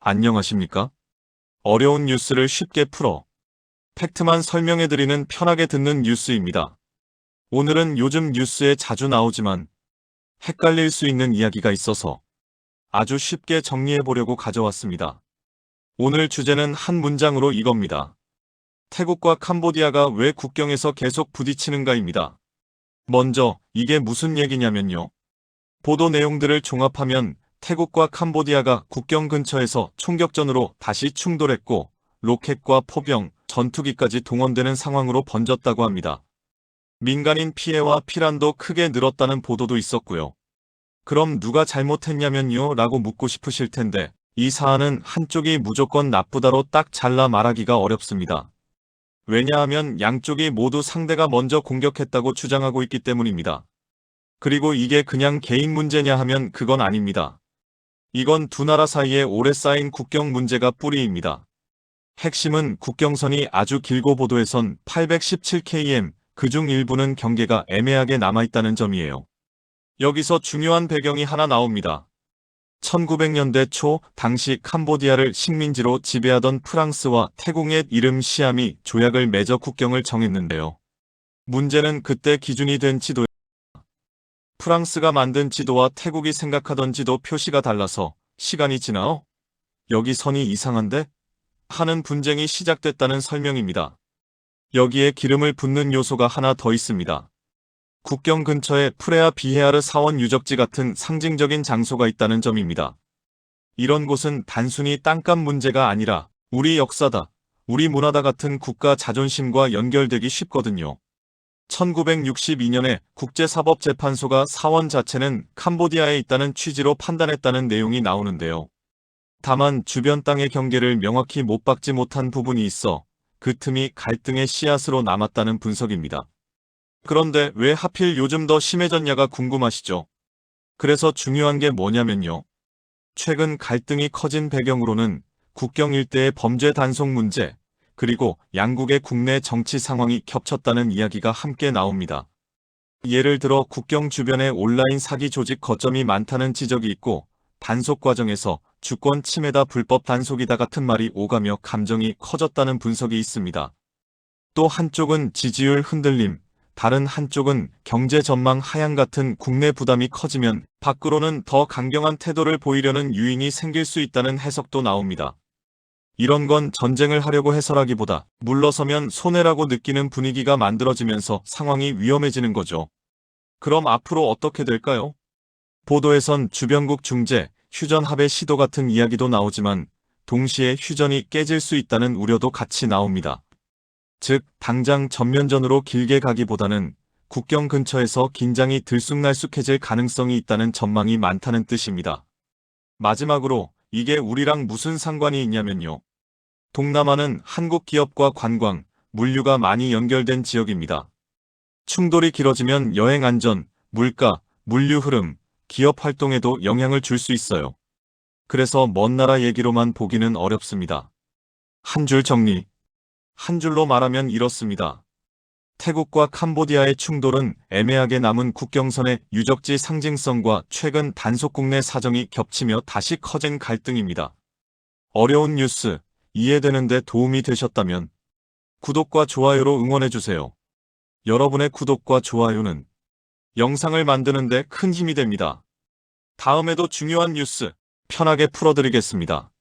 안녕하십니까? 어려운 뉴스를 쉽게 풀어 팩트만 설명해드리는 편하게 듣는 뉴스입니다. 오늘은 요즘 뉴스에 자주 나오지만 헷갈릴 수 있는 이야기가 있어서 아주 쉽게 정리해보려고 가져왔습니다. 오늘 주제는 한 문장으로 이겁니다. 태국과 캄보디아가 왜 국경에서 계속 부딪히는가입니다. 먼저 이게 무슨 얘기냐면요. 보도 내용들을 종합하면 태국과 캄보디아가 국경 근처에서 총격전으로 다시 충돌했고 로켓과 포병, 전투기까지 동원되는 상황으로 번졌다고 합니다. 민간인 피해와 피란도 크게 늘었다는 보도도 있었고요. 그럼 누가 잘못했냐면요? 라고 묻고 싶으실 텐데 이 사안은 한쪽이 무조건 나쁘다로 딱 잘라 말하기가 어렵습니다. 왜냐하면 양쪽이 모두 상대가 먼저 공격했다고 주장하고 있기 때문입니다. 그리고 이게 그냥 개인 문제냐 하면 그건 아닙니다. 이건 두 나라 사이에 오래 쌓인 국경 문제가 뿌리입니다. 핵심은 국경선이 아주 길고 보도에선 817km, 그중 일부는 경계가 애매하게 남아있다는 점이에요. 여기서 중요한 배경이 하나 나옵니다. 1900년대 초 당시 캄보디아를 식민지로 지배하던 프랑스와 태국의 이름 시암이 조약을 맺어 국경을 정했는데요. 문제는 그때 기준이 된 지도 프랑스가 만든 지도와 태국이 생각하던 지도 표시가 달라서 시간이 지나 여기 선이 이상한데? 하는 분쟁이 시작됐다는 설명입니다. 여기에 기름을 붓는 요소가 하나 더 있습니다. 국경 근처에 프레아 비헤아르 사원 유적지 같은 상징적인 장소가 있다는 점입니다. 이런 곳은 단순히 땅값 문제가 아니라 우리 역사다, 우리 문화다 같은 국가 자존심과 연결되기 쉽거든요. 1962년에 국제사법재판소가 사원 자체는 캄보디아에 있다는 취지로 판단했다는 내용이 나오는데요. 다만 주변 땅의 경계를 명확히 못 박지 못한 부분이 있어 그 틈이 갈등의 씨앗으로 남았다는 분석입니다. 그런데 왜 하필 요즘 더 심해졌냐가 궁금하시죠? 그래서 중요한 게 뭐냐면요. 최근 갈등이 커진 배경으로는 국경 일대의 범죄 단속 문제, 그리고 양국의 국내 정치 상황이 겹쳤다는 이야기가 함께 나옵니다. 예를 들어 국경 주변에 온라인 사기 조직 거점이 많다는 지적이 있고 단속 과정에서 주권 침해다 불법 단속이다 같은 말이 오가며 감정이 커졌다는 분석이 있습니다. 또 한쪽은 지지율 흔들림, 다른 한쪽은 경제 전망 하향 같은 국내 부담이 커지면 밖으로는 더 강경한 태도를 보이려는 유인이 생길 수 있다는 해석도 나옵니다. 이런 건 전쟁을 하려고 해서라기보다 물러서면 손해라고 느끼는 분위기가 만들어지면서 상황이 위험해지는 거죠. 그럼 앞으로 어떻게 될까요? 보도에선 주변국 중재, 휴전 합의 시도 같은 이야기도 나오지만 동시에 휴전이 깨질 수 있다는 우려도 같이 나옵니다. 즉, 당장 전면전으로 길게 가기보다는 국경 근처에서 긴장이 들쑥날쑥해질 가능성이 있다는 전망이 많다는 뜻입니다. 마지막으로 이게 우리랑 무슨 상관이 있냐면요. 동남아는 한국 기업과 관광, 물류가 많이 연결된 지역입니다. 충돌이 길어지면 여행 안전, 물가, 물류 흐름, 기업 활동에도 영향을 줄 수 있어요. 그래서 먼 나라 얘기로만 보기는 어렵습니다. 한 줄 정리. 한 줄로 말하면 이렇습니다. 태국과 캄보디아의 충돌은 애매하게 남은 국경선의 유적지 상징성과 최근 단속 국내 사정이 겹치며 다시 커진 갈등입니다. 어려운 뉴스, 이해되는데 도움이 되셨다면 구독과 좋아요로 응원해주세요. 여러분의 구독과 좋아요는 영상을 만드는데 큰 힘이 됩니다. 다음에도 중요한 뉴스 편하게 풀어드리겠습니다.